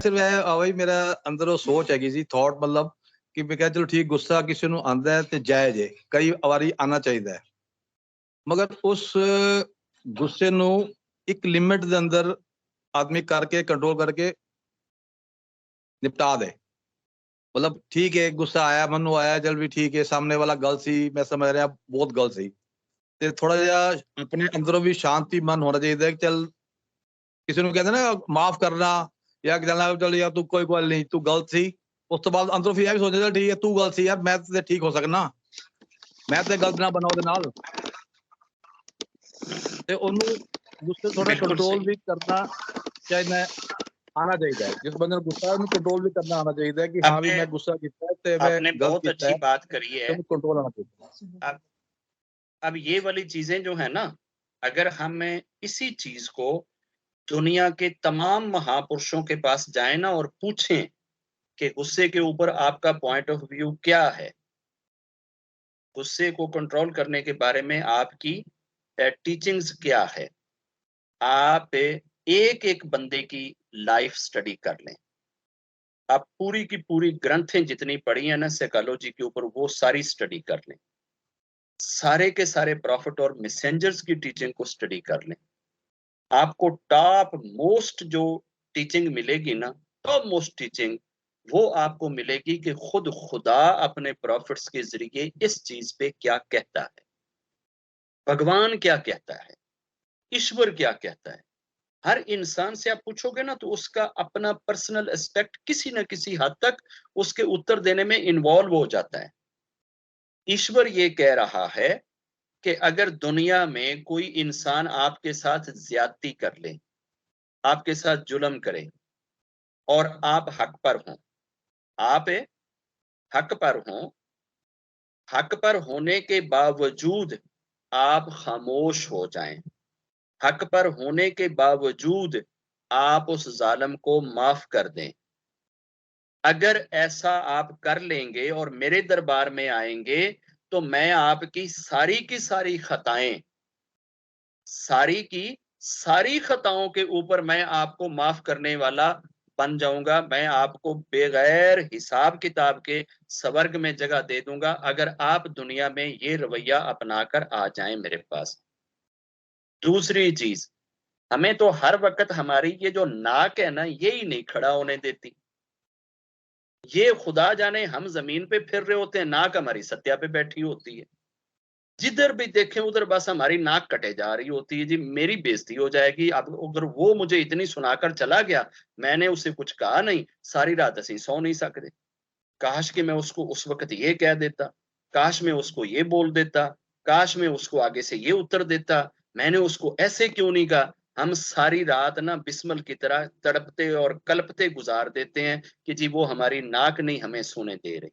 सिर्फ वही मेरा अंदरों सोच हैगी सी थॉट, मतलब कि मैं कह चलो ठीक गुस्सा किसी ਨੂੰ ਆਂਦਾ ਤੇ ਜਾਇਜ਼ ਹੈ, ਕਈ ਵਾਰੀ ਆਣਾ ਚਾਹੀਦਾ ਹੈ, ਮਗਰ ਉਸ ਗੁੱਸੇ ਨੂੰ ਇੱਕ ਲਿਮਿਟ ਦੇ ਅੰਦਰ ਆਦਮੀ ਕਰਕੇ ਕੰਟਰੋਲ ਕਰਕੇ ਨਿਪਟਾ ਦੇ। मतलब ठीक है गुस्सा आया मनु आया, चल भी ठीक है, सामने वाला गल सी, मैं समझ रहा बहुत गल सी, ਤੇ ਥੋੜਾ ਜਿਹਾ ਆਪਣੇ ਅੰਦਰੋਂ ਵੀ ਸ਼ਾਂਤੀ ਮਨ ਹੋਣਾ ਚਾਹੀਦਾ ਕਿ ਚੱਲ ਕਿਸੇ ਨੂੰ ਕਹਿੰਦੇ ਨਾ ਮਾਫ ਕਰਨਾ ਜਾਂ ਕਹਿੰਦਾ ਚੱਲ ਯਾਰ ਤੂੰ ਕੋਈ ਗੱਲ ਨਹੀਂ ਤੂੰ ਗਲਤ ਸੀ, ਉਸ ਤੋਂ ਬਾਅਦ ਅੰਦਰੋਂ ਫਿਰ ਇਹ ਵੀ ਸੋਚਦਾ ਠੀਕ ਹੈ ਤੂੰ ਗਲਤ ਸੀ ਯਾਰ, ਮੈਂ ਤੇ ਠੀਕ ਹੋ ਸਕਣਾ, ਮੈਂ ਤੇ ਗਲਤ ਨਾ ਬਣਾ ਉਹਦੇ ਨਾਲ, ਤੇ ਉਹਨੂੰ ਗੁੱਸੇ ਥੋੜਾ ਕੰਟਰੋਲ ਵੀ ਕਰਨਾ ਚਾਹੀਦਾ, आना चाहिए। जिस बंदे को गुस्सा है उन्हें कंट्रोल भी करना आना चाहिए कि हाँ भी मैं गुस्सा किया है ते मैं बहुत अच्छी बात करी है, तो कंट्रोल आना चाहिए। अब ये वाली चीजें जो है ना, अगर हम इसी चीज को दुनिया के तमाम महापुरुषों के पास जाए ना और पूछें कि गुस्से के ऊपर आपका पॉइंट ऑफ व्यू क्या है, गुस्से को कंट्रोल करने के बारे में आपकी टीचिंग्स क्या है, आप एक एक बंदे की लाइफ स्टडी कर लें, आप पूरी की पूरी ग्रंथें जितनी पढ़ी है ना साइकोलॉजी के ऊपर वो सारी स्टडी कर लें, सारे के सारे प्रॉफिट और मैसेंजर्स की टीचिंग को स्टडी कर लें, आपको टॉप मोस्ट जो टीचिंग मिलेगी ना, टॉप मोस्ट टीचिंग वो आपको मिलेगी कि खुद खुदा अपने प्रॉफिट्स के जरिए इस चीज पे क्या कहता है, भगवान क्या कहता है, ईश्वर क्या कहता है। हर इंसान से आप पूछोगे ना तो उसका अपना पर्सनल एस्पेक्ट किसी न किसी हद तक उसके उत्तर देने में इन्वॉल्व हो जाता है। ईश्वर ये कह रहा है कि अगर दुनिया में कोई इंसान आपके साथ ज्यादती कर ले, आपके साथ जुल्म करे और आप हक पर हों, आप हक पर हों, हक पर होने के बावजूद आप खामोश हो जाएं, हक पर होने के बावजूद आप उस जालिम को माफ कर दें, अगर ऐसा आप कर लेंगे और मेरे दरबार में आएंगे तो मैं आपकी सारी की सारी खताएं, सारी की सारी खताओं के ऊपर मैं आपको माफ करने वाला बन जाऊंगा, मैं आपको बेगैर हिसाब किताब के स्वर्ग में जगह दे दूंगा अगर आप दुनिया में ये रवैया अपनाकर आ जाएं मेरे पास। दूसरी चीज, हमें तो हर वक्त हमारी ये जो नाक है ना यही नहीं खड़ा होने देती, ये खुदा जाने हम जमीन पे फिर रहे होते हैं, नाक हमारी सत्या पे बैठी होती है, जिधर भी देखें उधर बस हमारी नाक कटे जा रही होती है, जी मेरी बेइज्जती हो जाएगी। अब अगर वो मुझे इतनी सुनाकर चला गया, मैंने उसे कुछ कहा नहीं, सारी रात ऐसे सो नहीं सकते, काश कि मैं उसको उस वक्त ये कह देता, काश मैं उसको ये बोल देता, काश मैं उसको आगे से ये उत्तर देता, मैंने उसको ऐसे क्यों नहीं कहा। हम सारी रात ना बिस्मल की तरह तड़पते और कल्पते गुजार देते हैं कि जी वो हमारी नाक नहीं हमें सोने दे रही।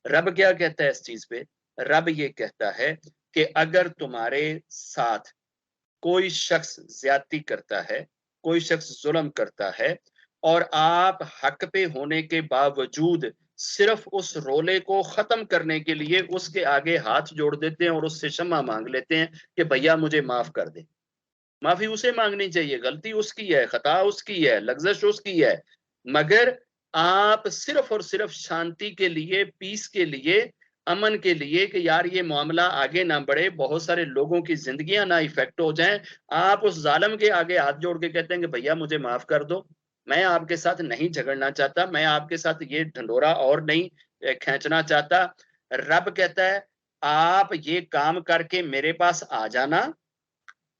रब क्या कहता है इस चीज पे? रब ये कहता है कि अगर तुम्हारे साथ कोई शख्स ज्यादती करता है, कोई शख्स जुल्म करता है और आप हक पे होने के बावजूद सिर्फ उस रोले को खत्म करने के लिए उसके आगे हाथ जोड़ देते हैं और उससे क्षमा मांग लेते हैं कि भैया मुझे माफ कर दे, माफी उसे मांगनी चाहिए, गलती उसकी है, खता उसकी है, लग्जश उसकी है, मगर आप सिर्फ और सिर्फ शांति के लिए, पीस के लिए, अमन के लिए कि यार ये मामला आगे ना बढ़े, बहुत सारे लोगों की जिंदगियां ना इफेक्ट हो जाएं, आप उस जालिम के आगे हाथ जोड़ के कहते हैं कि भैया मुझे माफ कर दो, मैं आपके साथ नहीं झगड़ना चाहता, मैं आपके साथ ये ढंढोरा और नहीं खींचना चाहता। रब कहता है आप ये काम करके मेरे पास आ जाना,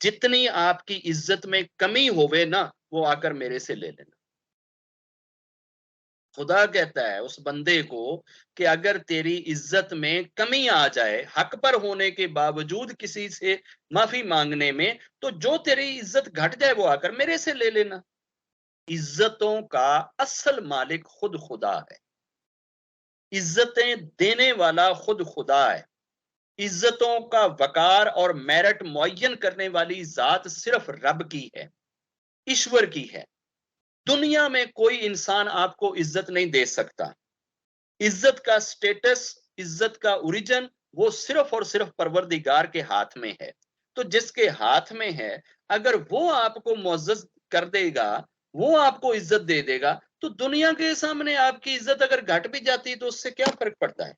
जितनी आपकी इज्जत में कमी होवे ना वो आकर मेरे से ले लेना। खुदा कहता है उस बंदे को कि अगर तेरी इज्जत में कमी आ जाए हक पर होने के बावजूद किसी से माफी मांगने में, तो जो तेरी इज्जत घट जाए वो आकर मेरे से ले लेना। इज्जतों का असल मालिक खुद खुदा है, इज्जतें देने वाला खुद खुदा है, इज्जतों का वकार और मेरिट मुअय्यन करने वाली जात सिर्फ रब की है, ईश्वर की है। दुनिया में कोई इंसान आपको इज्जत नहीं दे सकता। इज्जत का स्टेटस, इज्जत का ओरिजिन वो सिर्फ और सिर्फ परवरदिगार के हाथ में है। तो जिसके हाथ में है अगर वो आपको मुअज़्ज़ज़ कर देगा, वो आपको इज्जत दे देगा, तो तो दुनिया के सामने आपकी इज्जत अगर घट भी जाती है तो उससे क्या फर्क पड़ता है।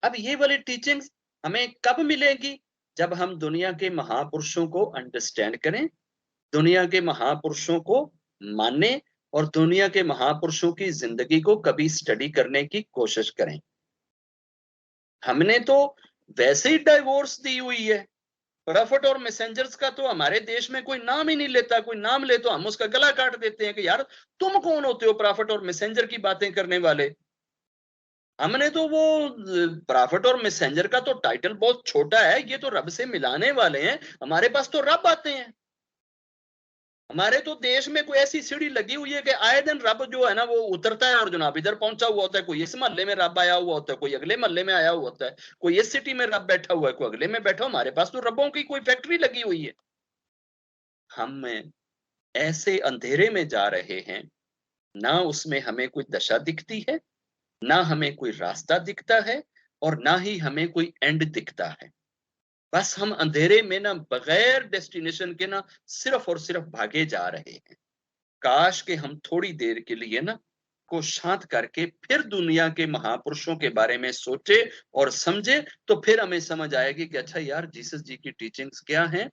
अब ये वाली टीचिंग्स हमें कब मिलेगी? जब हम दुनिया के महापुरुषों को अंडरस्टैंड करें, दुनिया के महापुरुषों को माने और दुनिया के महापुरुषों की जिंदगी को कभी स्टडी करने की कोशिश करें। हमने तो वैसे ही डाइवोर्स दी हुई है। प्रॉफिट और मैसेंजर्स का तो हमारे देश में कोई नाम ही नहीं लेता। कोई नाम ले तो हम उसका गला काट देते हैं कि यार तुम कौन होते हो प्रॉफिट और मैसेंजर की बातें करने वाले। हमने तो वो प्रॉफिट और मैसेंजर का तो टाइटल बहुत छोटा है, ये तो रब से मिलाने वाले हैं। हमारे पास तो रब आते हैं। हमारे तो देश में कोई ऐसी सीढ़ी लगी हुई है कि आए दिन रब जो है ना वो उतरता है और जनाब इधर पहुंचा हुआ होता है। कोई इस मोहल्ले में रब आया हुआ होता है, कोई अगले मोहल्ले में आया हुआ होता है, कोई इस सिटी में रब बैठा हुआ है, कोई अगले में बैठा। हमारे पास तो रबों की कोई फैक्ट्री लगी हुई है। हम ऐसे अंधेरे में जा रहे हैं, ना उसमें हमें कोई दशा दिखती है, ना हमें कोई रास्ता दिखता है और ना ही हमें कोई एंड दिखता है। बस हम अंधेरे में ना बगैर डेस्टिनेशन के ना सिर्फ और सिर्फ भागे जा रहे हैं। काश के हम थोड़ी देर के लिए ना को शांत करके फिर दुनिया के महापुरुषों के बारे में सोचे और समझे, तो फिर हमें समझ आएगी कि अच्छा यार जीसस जी की टीचिंग्स क्या हैं,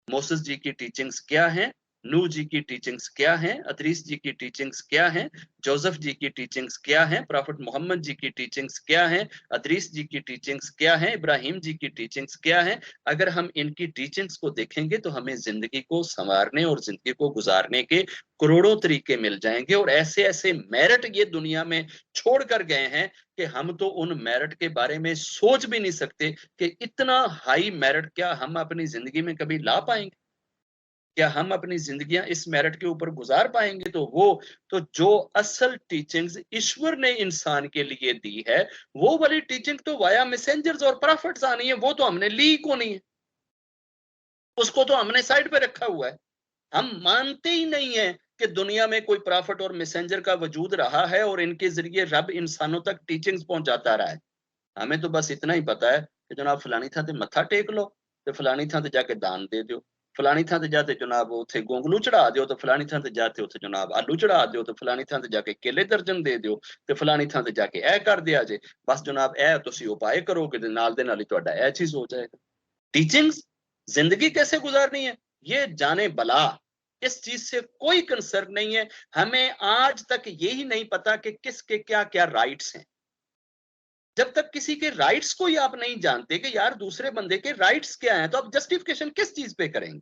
मोसेस जी की टीचिंग्स क्या हैं, नूह जी की टीचिंग्स क्या हैं, अदरीस जी की टीचिंग्स क्या हैं, जोसेफ जी की टीचिंग्स क्या हैं, प्रॉफिट मोहम्मद जी की टीचिंग्स क्या हैं, अदरीस जी की टीचिंग्स क्या हैं, इब्राहिम जी की टीचिंग्स क्या हैं। अगर हम इनकी टीचिंग्स को देखेंगे तो हमें जिंदगी को संवारने और जिंदगी को गुजारने के करोड़ों तरीके मिल जाएंगे। और ऐसे ऐसे मेरिट ये दुनिया में छोड़ कर गए हैं कि हम तो उन मेरिट के बारे में सोच भी नहीं सकते कि इतना हाई मेरिट क्या हम अपनी जिंदगी में कभी ला पाएंगे, क्या हम अपनी जिंदगियां इस मेरिट के ऊपर गुजार पाएंगे। तो जो असल टीचिंग्स ईश्वर ने इंसान के लिए दी है वो वाली टीचिंग तो वाया मैसेंजर्स और प्रॉफिट्स आनी है, वो तो हमने ली को नहीं है, उसको तो हमने साइड पे रखा हुआ है। हम मानते ही नहीं है कि दुनिया में कोई प्रॉफिट और मैसेंजर का वजूद रहा है और इनके जरिए रब इंसानों तक टीचिंग्स पहुंचाता रहा है। हमें तो बस इतना ही पता है कि जनाब फलानी थां ते मत्था टेक लो, ते फलानी थां ते जाके दान दे दो, फलानी थां ते जाते जनाब उत्थे गोंगलू चढ़ा दो, तो फलानी थां ते जाते उत्थे जनाब आलू चढ़ा दो, तो फलानी थां ते जाके केले दर्जन दे दो, ते फलानी थां ते जाके ऐ कर दिया जे। बस जनाब ऐ तुसी उपाय करोगे ते नाल दे नाल ही तुहाडा ऐ चीज हो जाएगा। टीचिंग्स जिंदगी कैसे गुजारनी है ये जाने भला, इस चीज से कोई कंसर्न नहीं है। हमें आज तक यही नहीं पता कि किसके क्या क्या राइट्स हैं। जब तक किसी के राइट्स को ही आप नहीं जानते कि यार दूसरे बंदे के राइट्स क्या हैं, तो आप जस्टिफिकेशन किस चीज पे करेंगे?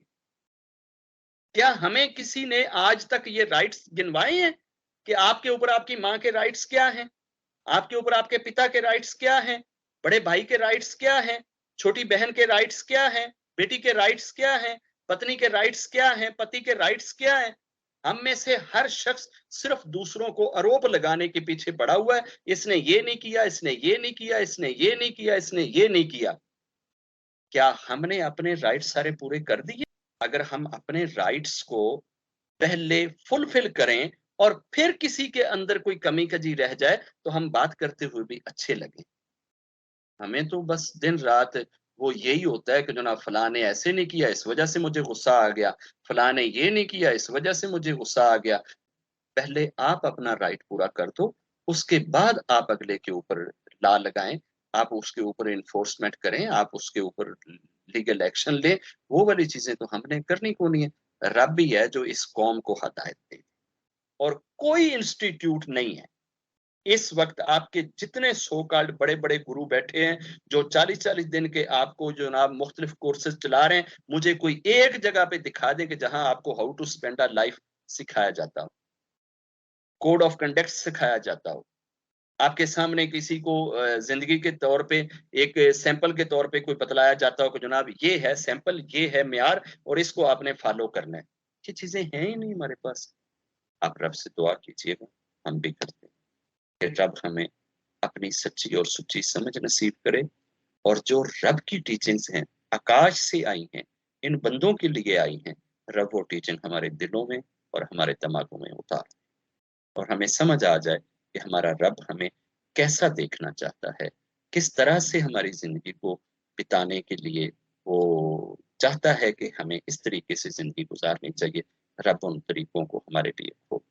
क्या हमें किसी ने आज तक ये राइट्स गिनवाए हैं कि आपके ऊपर आपकी माँ के राइट्स क्या हैं, आपके ऊपर आपके पिता के राइट्स क्या हैं, बड़े भाई के राइट्स क्या हैं, छोटी बहन के राइट्स क्या हैं, बेटी के राइट्स क्या हैं, पत्नी के राइट्स क्या हैं, पति के राइट्स क्या हैं? हम में से हर शख्स सिर्फ दूसरों को आरोप लगाने के पीछे पड़ा हुआ है। इसने ये नहीं किया, इसने ये नहीं किया, इसने ये नहीं किया, इसने ये नहीं किया। क्या हमने अपने राइट्स सारे पूरे कर दिए? अगर हम अपने राइट्स को पहले फुलफिल करें और फिर किसी के अंदर कोई कमी कजी रह जाए तो हम बात करते हुए भी अच्छे लगे। हमें तो बस दिन रात वो यही होता है कि जनाब फलां ने ऐसे नहीं किया इस वजह से मुझे गुस्सा आ गया, फलां ने ये नहीं किया इस वजह से मुझे गुस्सा आ गया। पहले आप अपना राइट पूरा कर दो, उसके बाद आप अगले के ऊपर ला लगाएं, आप उसके ऊपर इन्फोर्समेंट करें, आप उसके ऊपर लीगल एक्शन लें। वो वाली चीजें तो हमने करनी को नहीं है। रब ही है जो इस कौम को हदायत दे, और कोई इंस्टीट्यूट नहीं है। इस वक्त आपके जितने सो कॉल्ड बड़े बड़े गुरु बैठे हैं जो 40-40 दिन के आपको जो ना मुख्तलिफ कोर्सेज चला रहे हैं, मुझे कोई एक जगह पे दिखा दें कि जहां आपको how to spend a life सिखाया जाता हो, कोड ऑफ कंडक्ट सिखाया जाता हो। आपके सामने किसी को जिंदगी के तौर पे एक सैंपल के तौर पे कोई बतलाया जाता हो कि जनाब ये है सैंपल, ये है मेयार और इसको आपने फॉलो करना है। ये चीजें हैं ही नहीं हमारे पास। आप रब से दुआ कीजिएगा, हम भी करते हैं कि रब हमें अपनी सच्ची और सुच्ची समझ नसीब करे और जो रब की टीचिंग्स हैं, आकाश से आई हैं, इन बंदों के लिए आई हैं, रब वो टीचिंग हमारे दिलों में और हमारे दिमागों में उतार और हमें समझ आ जाए कि हमारा रब हमें कैसा देखना चाहता है, किस तरह से हमारी जिंदगी को बिताने के लिए वो चाहता है कि हमें इस तरीके से जिंदगी गुजारनी चाहिए। रब उन तरीकों को हमारे लिए हो